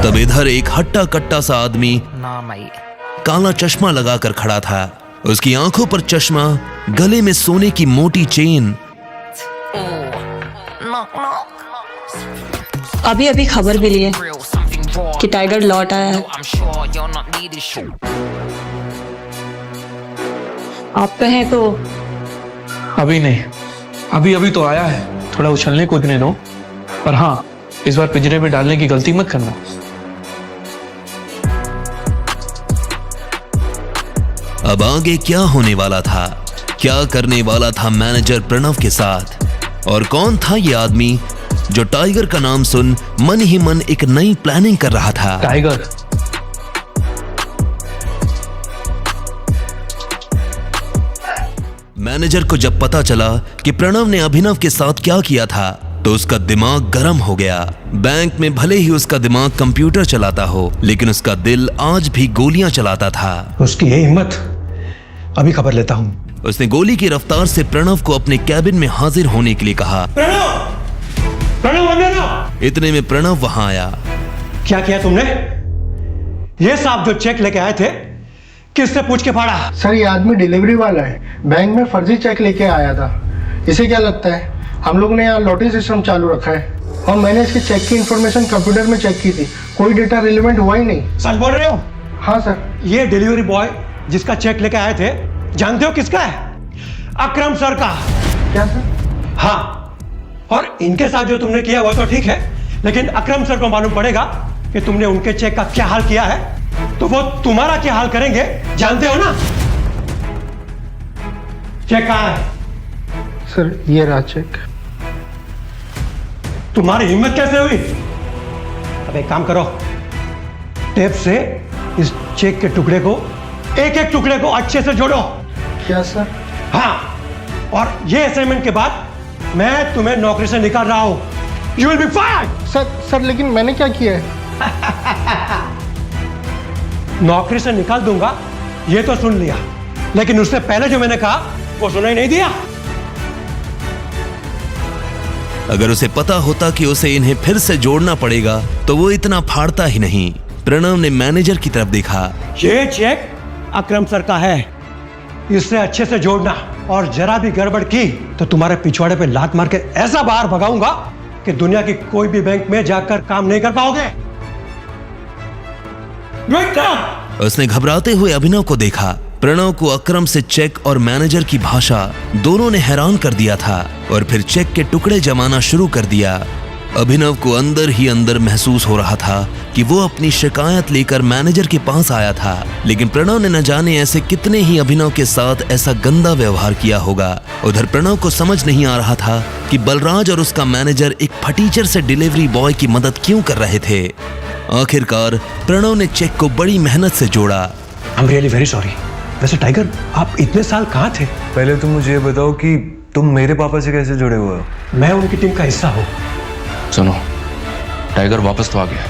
तब इधर एक हट्टा कट्टा सा आदमी काला चश्मा लगाकर खड़ा था। उसकी आंखों पर चश्मा, गले में सोने की मोटी चेन। अभी अभी खबर मिली है कि टाइगर लौट आया है। आप कहें तो अभी नहीं, अभी अभी तो आया है, थोड़ा उछलने कूदने दो। पर हाँ, इस बार पिंजरे में डालने की गलती मत करना। अब आगे क्या होने वाला था, क्या करने वाला था मैनेजर प्रणव के साथ, और कौन था ये आदमी जो टाइगर का नाम सुन मन ही मन एक नई प्लानिंग कर रहा था। टाइगर, मैनेजर को जब पता चला कि प्रणव ने अभिनव के साथ क्या किया था तो उसका दिमाग गर्म हो गया। बैंक में भले ही उसका दिमाग कंप्यूटर चलाता हो, लेकिन उसका दिल आज भी गोलियां चलाता था। उसकी ये हिम्मत, अभी खबर लेता हूं। उसने गोली की रफ्तार से प्रणव को अपने कैबिन में हाजिर होने के लिए कहा। प्रणव अंदर आओ। इतने में प्रणव वहां आया। क्या किया तुमने? ये साहब जो चेक लेके आए थे, किससे पूछ के फाड़ा? सर, ये आदमी डिलीवरी वाला है, बैंक में फर्जी चेक लेके आया था। इसे क्या लगता है? हम लोग ने यहाँ लॉटरी सिस्टम चालू रखा है और मैंने इसके चेक की इंफॉर्मेशन कंप्यूटर में चेक की थी, कोई डेटा रिलेवेंट हुआ ही नहीं। सच बोल रहे हो? हाँ सर। ये डिलीवरी बॉय जिसका चेक लेके आए थे, जानते हो किसका है? अकरम सर का। क्या सर? हाँ, और इनके साथ जो तुमने किया वो तो ठीक है, लेकिन अकरम सर को मालूम पड़ेगा कि तुमने उनके चेक का क्या हाल किया है, तो वो तुम्हारा क्या हाल करेंगे, जानते हो ना? चेक कहाँ है? सर, ये रहा चेक। तुम्हारी हिम्मत कैसे हुई? अब एक काम करो, टेप से इस चेक के टुकड़े को, एक एक टुकड़े को अच्छे से जोड़ो। क्या सर? हाँ, और ये असाइनमेंट के बाद मैं तुम्हें नौकरी से निकाल रहा हूं। You will be fired. Sir लेकिन मैंने क्या किया है? नौकरी से निकाल दूंगा ये तो सुन लिया, लेकिन उससे पहले जो मैंने कहा वो सुनाई नहीं दिया। अगर उसे पता होता कि उसे इन्हें फिर से जोड़ना पड़ेगा तो वो इतना फाड़ता ही नहीं। प्रणव ने मैनेजर की तरफ देखा। ये चेक अकरम सर का है, इससे अच्छे से जोड़ना, और जरा भी गड़बड़ की तो तुम्हारे पिछवाड़े पे लात मार के ऐसा बाहर भगाऊंगा कि दुनिया की कोई भी बैंक में जाकर काम नहीं कर पाओगे। उसने घबराते हुए अभिनव को देखा। प्रणव को अकरम से चेक और मैनेजर की भाषा दोनों ने हैरान कर दिया था, और फिर चेक के टुकड़े जमाना शुरू कर दिया। अभिनव को अंदर ही अंदर महसूस हो रहा था कि वो अपनी शिकायत लेकर मैनेजर के पास आया था, लेकिन प्रणव ने न जाने ऐसे कितने ही अभिनव के साथ ऐसा गंदा व्यवहार किया होगा। उधर प्रणव को समझ नहीं आ रहा था कि बलराज और उसका मैनेजर एक फटीचर से डिलीवरी बॉय की मदद क्यों कर रहे थे। आखिरकार प्रणव ने चेक को बड़ी मेहनत से जोड़ा। I am really very sorry. वैसे टाइगर, आप इतने साल कहाँ थे? पहले तुम मुझे बताओ कि तुम मेरे पापा से कैसे जुड़े हुए हो? मैं उनकी टीम का हिस्सा हूँ। सुनो, टाइगर वापस तो आ गया,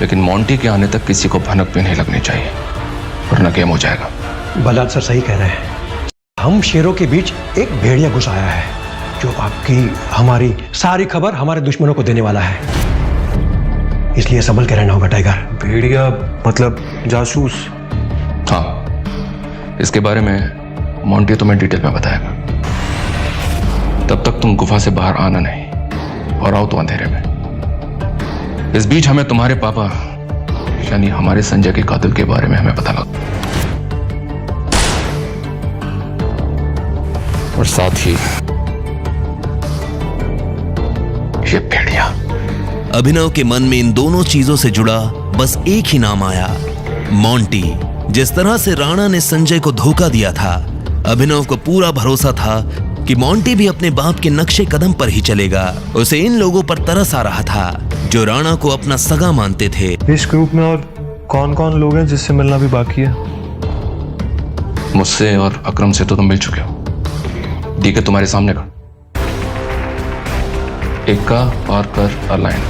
लेकिन मोंटी के आने तक किसी को भनक भी नहीं लगनी चाहिए, वरना गेम हो जाएगा। बलराज सर सही कह रहे हैं। हम शेरों के बीच एक भेड़िया घुस आया है, जो आपकी हमारी सारी खबर हमारे दुश्मनों को देने वाला है। इसलिए संभल के रहना होगा टाइगर। भेड़िया मतलब जासूस? हाँ, इसके बारे में मोंटी तुम्हें डिटेल में बताएगा। तब तक तुम गुफा से बाहर आना नहीं, और आओ तो अंधेरे में। इस बीच हमें तुम्हारे पापा यानी हमारे संजय के कातिल के बारे में हमें पता लगा, और साथ ही ये भेड़िया। अभिनव के मन में इन दोनों चीजों से जुड़ा बस एक ही नाम आया, मोंटी। जिस तरह से राणा ने संजय को धोखा दिया था, अभिनव को पूरा भरोसा था कि मोंटी भी अपने बाप के नक्शे कदम पर ही चलेगा। उसे इन लोगों पर तरस आ रहा था जो राणा को अपना सगा मानते थे। इस ग्रुप में और कौन कौन लोग हैं जिससे मिलना भी बाकी है? मुझसे और अकरम से तो तुम मिल चुके हो। डी के तुम्हारे सामने का, इक्का, पार्कर, अलाइन,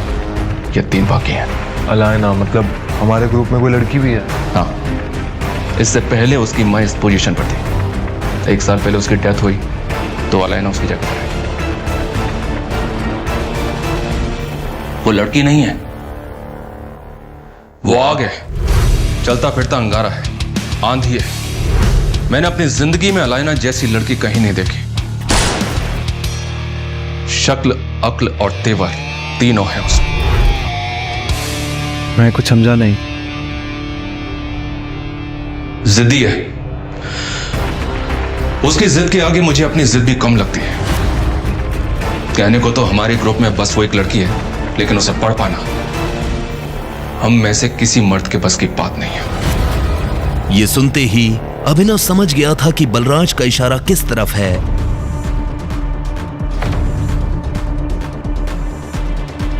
ये 3 बाकी हैं। अलायना मतलब हमारे ग्रुप में कोई लड़की भी है? हाँ, इससे पहले उसकी माँ इस पोजीशन पर थी। 1 साल पहले उसकी डेथ हुई तो अलायना उसकी जगह पर आई। वो लड़की नहीं है, वो आग है, चलता फिरता अंगारा है, आंधी है। मैंने अपनी जिंदगी में अलाइना जैसी लड़की कहीं नहीं देखी। शक्ल, अक्ल और तेवर तीनों है उसमें। मैं कुछ समझा नहीं। जिद्दी है। उसकी जिद के आगे मुझे अपनी जिद भी कम लगती है। कहने को तो हमारे ग्रुप में बस वो एक लड़की है, लेकिन उसे पढ़ पाना हम में से किसी मर्द के बस की बात नहीं है। ये सुनते ही अभिनव समझ गया था कि बलराज का इशारा किस तरफ है।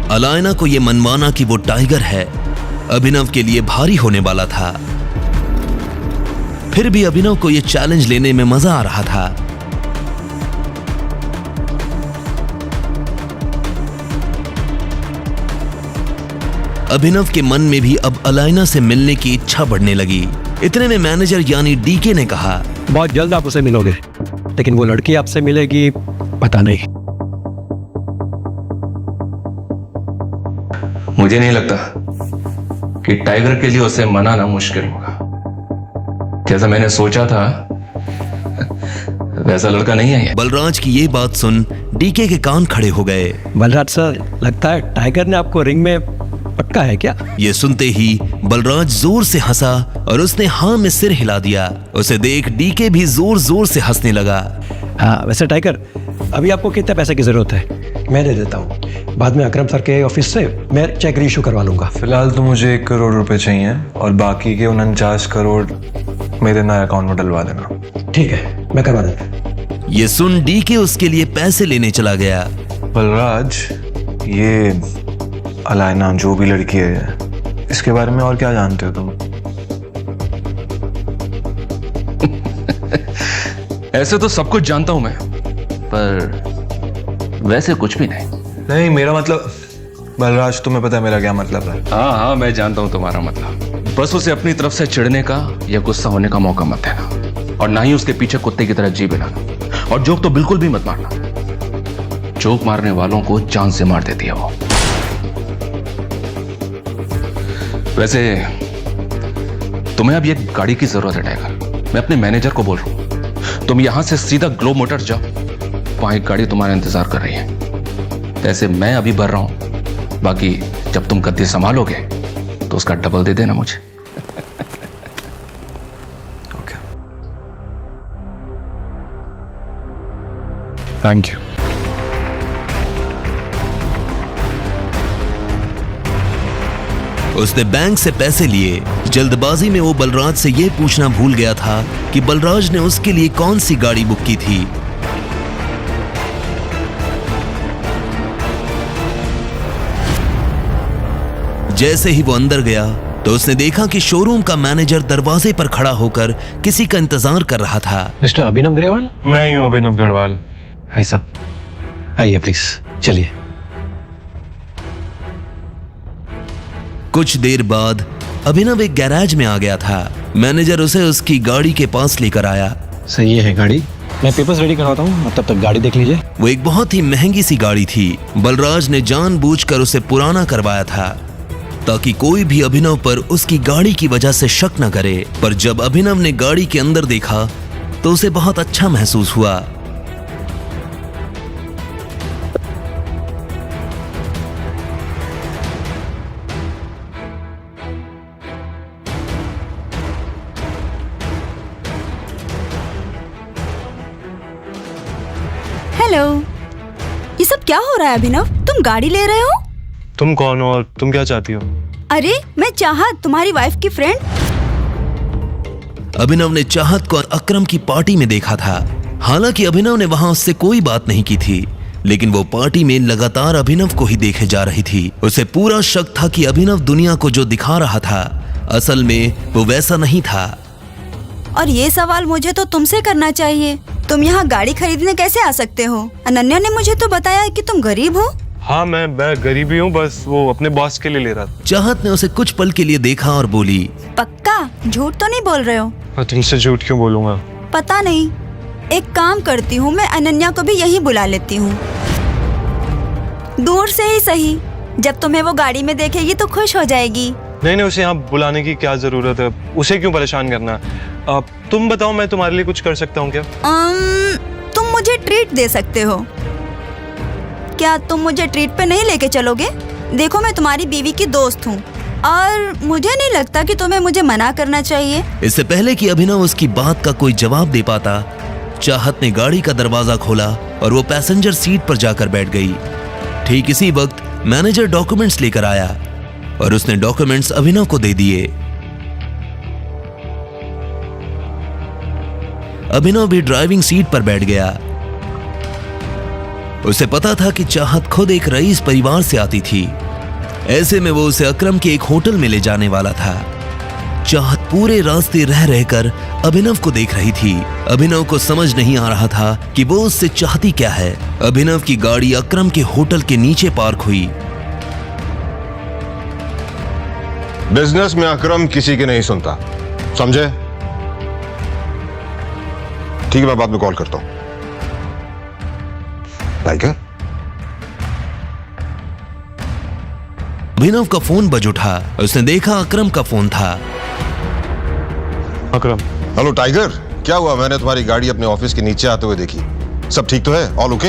अलायना को यह मनवाना कि वो टाइगर है, अभिनव के लिए भारी होने वाला था। फिर भी अभिनव को यह चैलेंज लेने में मजा आ रहा था। अभिनव के मन में भी अब अलायना से मिलने की इच्छा बढ़ने लगी। इतने में मैनेजर यानी डीके ने कहा, बहुत जल्द आप उसे मिलोगे, लेकिन वो लड़की आपसे मिलेगी पता नहीं। मुझे नहीं लगता कि टाइगर के लिए उसे मनाना मुश्किल होगा। जैसा मैंने सोचा था वैसा लड़का नहीं है ये। बलराज की ये बात सुन डीके के कान खड़े हो गए। बलराज सर, लगता है टाइगर ने आपको रिंग में पटका है क्या? ये सुनते ही बलराज जोर से हंसा और उसने हाँ में सिर हिला दिया। उसे देख डीके भी जोर जोर से हंसने लगा। हाँ, वैसे टाइगर, अभी आपको कितने पैसे की जरूरत है? मैं दे देता हूँ, बाद में अकरम सर के ऑफिस से मैं चेक रीइशू करवा लूंगा। फिलहाल तो मुझे 1 करोड़ रुपए चाहिए और बाकी के 49 करोड़ मेरे नए अकाउंट में डलवा देना। ठीक है, मैं करवा देता। ये सुन डीके उसके लिए पैसे लेने चला गया। बलराज, ये अलायना जो भी लड़की है, इसके बारे में और क्या जानते हो तुम? ऐसे तो सब कुछ जानता हूं मैं, पर वैसे कुछ भी नहीं। नहीं, मेरा मतलब बलराज, तुम्हें पता है मेरा क्या मतलब है? हाँ, मैं जानता हूं तुम्हारा मतलब। बस उसे अपनी तरफ से चिढ़ने का या गुस्सा होने का मौका मत देना, और ना ही उसके पीछे कुत्ते की तरह जी बिलाना। और जोक तो बिल्कुल भी मत मारना। जोक मारने वालों को जान से मार देती है वो। वैसे तुम्हें अब एक गाड़ी की जरूरत है टाइगर। मैं अपने मैनेजर को बोल रहा हूं, तुम यहां से सीधा ग्लोब मोटर्स जाओ, वहां एक गाड़ी तुम्हारा इंतजार कर रही है। ऐसे मैं अभी भर रहा हूं, बाकी जब तुम गद्दी संभालोगे तो उसका डबल दे देना मुझे। Okay, thank you. उसने बैंक से पैसे लिए। जल्दबाजी में वो बलराज से यह पूछना भूल गया था कि बलराज ने उसके लिए कौन सी गाड़ी बुक की थी। जैसे ही वो अंदर गया तो उसने देखा कि शोरूम का मैनेजर दरवाजे पर खड़ा होकर किसी का इंतजार कर रहा था। मिस्टर अभिनव ग्रेवाल? मैं ही हूँ अभिनव गढ़वाल। भाई साहब, आइए प्लीज, चलिए। कुछ देर बाद अभिनव एक गैराज में आ गया था। मैनेजर उसे उसकी गाड़ी के पास लेकर आया। सही है गाड़ी, मैं पेपर्स रेडी करवाता हूँ, तब तक गाड़ी देख लीजिए। वो एक बहुत ही महंगी सी गाड़ी थी। बलराज ने जानबूझकर उसे पुराना करवाया था ताकि कोई भी अभिनव पर उसकी गाड़ी की वजह से शक न करे। पर जब अभिनव ने गाड़ी के अंदर देखा तो उसे बहुत अच्छा महसूस हुआ। हेलो, ये सब क्या हो रहा है अभिनव? तुम गाड़ी ले रहे हो? तुम कौन हो और तुम क्या चाहती हो? अरे मैं चाहत, तुम्हारी वाइफ की फ्रेंड। अभिनव ने चाहत को अकरम की पार्टी में देखा था। हालांकि अभिनव ने वहां उससे कोई बात नहीं की थी, लेकिन वो पार्टी में लगातार अभिनव को ही देखे जा रही थी। उसे पूरा शक था कि अभिनव दुनिया को जो दिखा रहा था असल में वो वैसा नहीं था। और ये सवाल मुझे तो तुमसे करना चाहिए, तुम यहाँ गाड़ी खरीदने कैसे आ सकते हो? अनन्या ने मुझे तो बताया कि तुम गरीब हो। हाँ, मैं गरीब ही हूँ, बस वो अपने बॉस के लिए ले रहा था। चाहत ने उसे कुछ पल के लिए देखा और बोली, पक्का झूठ तो नहीं बोल रहे हो? मैं तुमसे झूठ क्यों बोलूंगा? पता नहीं, एक काम करती हूँ, मैं अनन्या को भी यहीं बुला लेती हूँ। दूर से ही सही, जब तुम्हें वो गाड़ी में देखेगी तो खुश हो जाएगी। नहीं उसे यहाँ बुलाने की क्या जरूरत है, उसे क्यों परेशान करना। तुम बताओ, मैं तुम्हारे लिए कुछ कर सकता हूँ क्या? तुम मुझे ट्रीट दे सकते हो। क्या तुम मुझे ट्रीट पे नहीं लेके चलोगे? देखो मैं तुम्हारी बीवी की दोस्त हूँ और मुझे नहीं लगता कि तुम्हें मुझे मना करना चाहिए। इससे पहले कि अभिनव उसकी बात का कोई जवाब दे पाता, चाहत ने गाड़ी का दरवाजा खोला और वो पैसेंजर सीट पर जाकर बैठ गई। ठीक इसी वक्त मैनेजर डॉक्यूमेंट्स लेकर आया और उसने डॉक्यूमेंट्स अभिनव को दे दिए। अभिनव भी ड्राइविंग सीट पर बैठ गया। उसे पता था कि चाहत खुद एक रईस परिवार से आती थी, ऐसे में वो उसे अकरम के एक होटल में ले जाने वाला था। चाहत पूरे रास्ते रह रहकर अभिनव को देख रही थी। अभिनव को समझ नहीं आ रहा था कि वो उससे चाहती क्या है। अभिनव की गाड़ी अकरम के होटल के नीचे पार्क हुई। बिजनेस में अकरम किसी की नहीं सुनता, समझे? ठीक है, मैं बाद में कॉल करता हूं। टाइगर? अभिनव का फोन बज उठा। उसने देखा अकरम का फोन था। अकरम। हेलो टाइगर, क्या हुआ? मैंने तुम्हारी गाड़ी अपने ऑफिस के नीचे आते हुए देखी। सब ठीक तो है? All okay?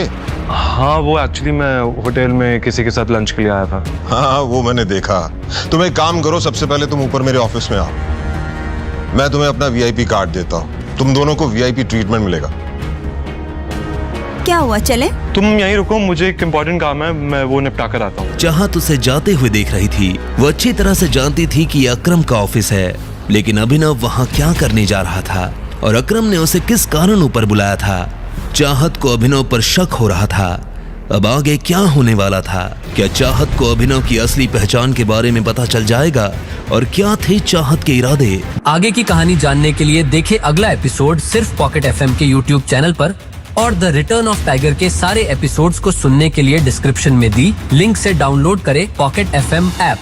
हाँ, वो एक्चुअली मैं होटल में किसी के साथ लंच के लिए आया था। हाँ, वो मैंने देखा। तुम एक काम करो, सबसे पहले तुम ऊपर मेरे ऑफिस में आओ, मैं तुम्हें अपना वीआईपी कार्ड देता हूँ। तुम दोनों को वीआईपी ट्रीटमेंट मिलेगा। क्या हुआ, चले? तुम यहीं रुको, मुझे एक इम्पोर्टेंट काम है, मैं वो निपटा कर आता हूँ। चाहत उसे जाते हुए देख रही थी। वो अच्छी तरह से जानती थी कि यह अकरम का ऑफिस है, लेकिन अभिनव वहां क्या करने जा रहा था और अकरम ने उसे किस कारण ऊपर बुलाया था। चाहत को अभिनव पर शक हो रहा था। अब आगे क्या होने वाला था? क्या चाहत को अभिनव की असली पहचान के बारे में पता चल जाएगा और क्या थे चाहत के इरादे? आगे की कहानी जानने के लिए देखें अगला एपिसोड सिर्फ पॉकेट एफएम के यूट्यूब चैनल पर, और द रिटर्न ऑफ टाइगर के सारे एपिसोड्स को सुनने के लिए डिस्क्रिप्शन में दी लिंक से डाउनलोड करें पॉकेट एफएम ऐप।